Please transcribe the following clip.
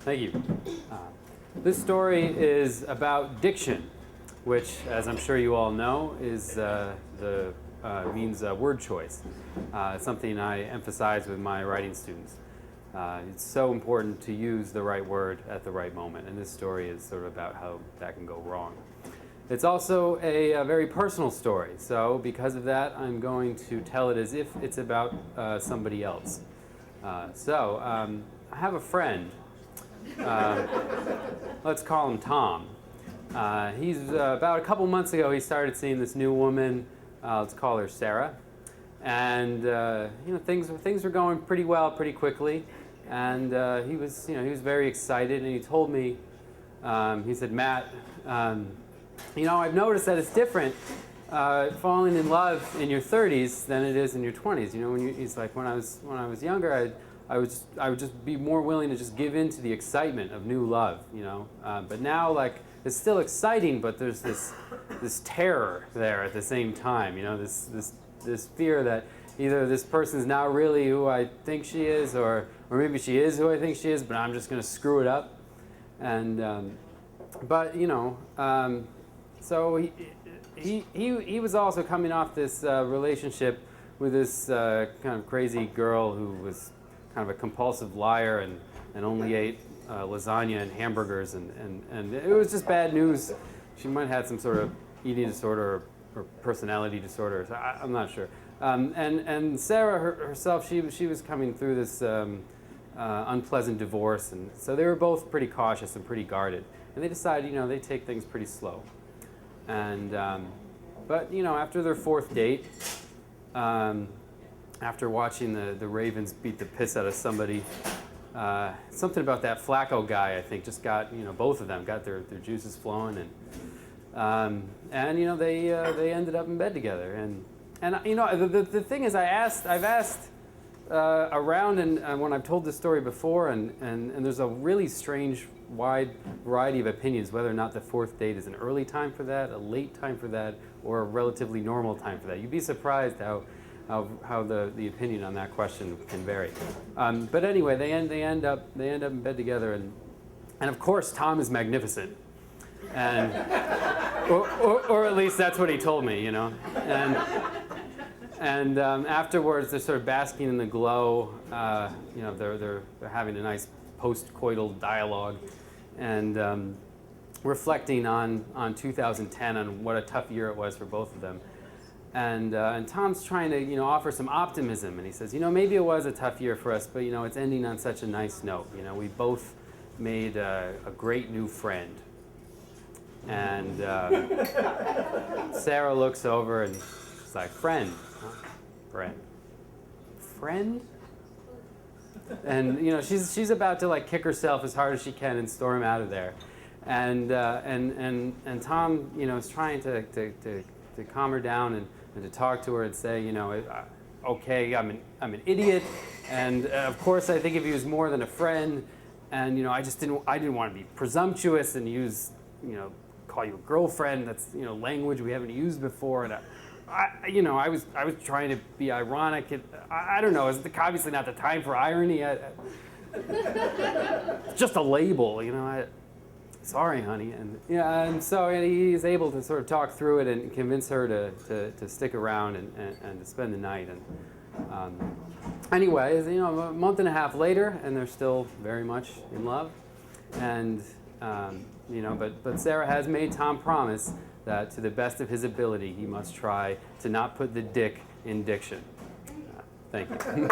Thank you. This story is about diction, which, as I'm sure you all know, is means word choice. It's something I emphasize with my writing students. It's so important to use the right word at the right moment, and this story is sort of about how that can go wrong. It's also a very personal story, so because of that, I'm going to tell it as if it's about somebody else. I have a friend. Let's call him Tom. He's about a couple months ago, he started seeing this new woman. Let's call her Sarah. And things were going pretty well, pretty quickly. And he was very excited, and he told me, he said, Matt, I've noticed that it's different falling in love in your 30s than it is in your 20s. He's like, when I was younger, I would just be more willing to just give in to the excitement of new love, But now, like, it's still exciting, but there's this terror there at the same time, this fear that either this person's not really who I think she is, or maybe she is who I think she is, but I'm just going to screw it up. And so he was also coming off this relationship with this kind of crazy girl who was kind of a compulsive liar and only ate lasagna and hamburgers, and it was just bad news. She might have had some sort of eating disorder or personality disorder. So I'm not sure. And Sarah herself, she was coming through this unpleasant divorce, and so they were both pretty cautious and pretty guarded. And they decided, they take things pretty slow. And but after their fourth date, after watching the Ravens beat the piss out of somebody, something about that Flacco guy, I think, just got both of them got their juices flowing, and they ended up in bed together. And the thing is, I've asked around, and when I've told this story before, and there's a really strange, wide variety of opinions whether or not the fourth date is an early time for that, a late time for that, or a relatively normal time for that. You'd be surprised how the opinion on that question can vary. But anyway, they end up in bed together, and of course Tom is magnificent, and or at least that's what he told me, And afterwards, they're sort of basking in the glow. They're having a nice post-coital dialogue, and reflecting on 2010, on what a tough year it was for both of them. And Tom's trying to offer some optimism, and he says, maybe it was a tough year for us, but it's ending on such a nice note. We both made a great new friend. And Sarah looks over and she's like, friend. Friend? And she's about to kick herself as hard as she can and storm out of there, and Tom is trying to calm her down and to talk to her and say okay, I'm an idiot, and of course I think of you as more than a friend, and I didn't want to be presumptuous and use call you a girlfriend. That's language we haven't used before, and I was trying to be ironic. I don't know. It's obviously not the time for irony. It's just a label, sorry, honey. And so he's able to sort of talk through it and convince her to stick around and to spend the night. And anyways, a month and a half later, and they're still very much in love. And but Sarah has made Tom promise that to the best of his ability, he must try to not put the dick in diction. Thank you.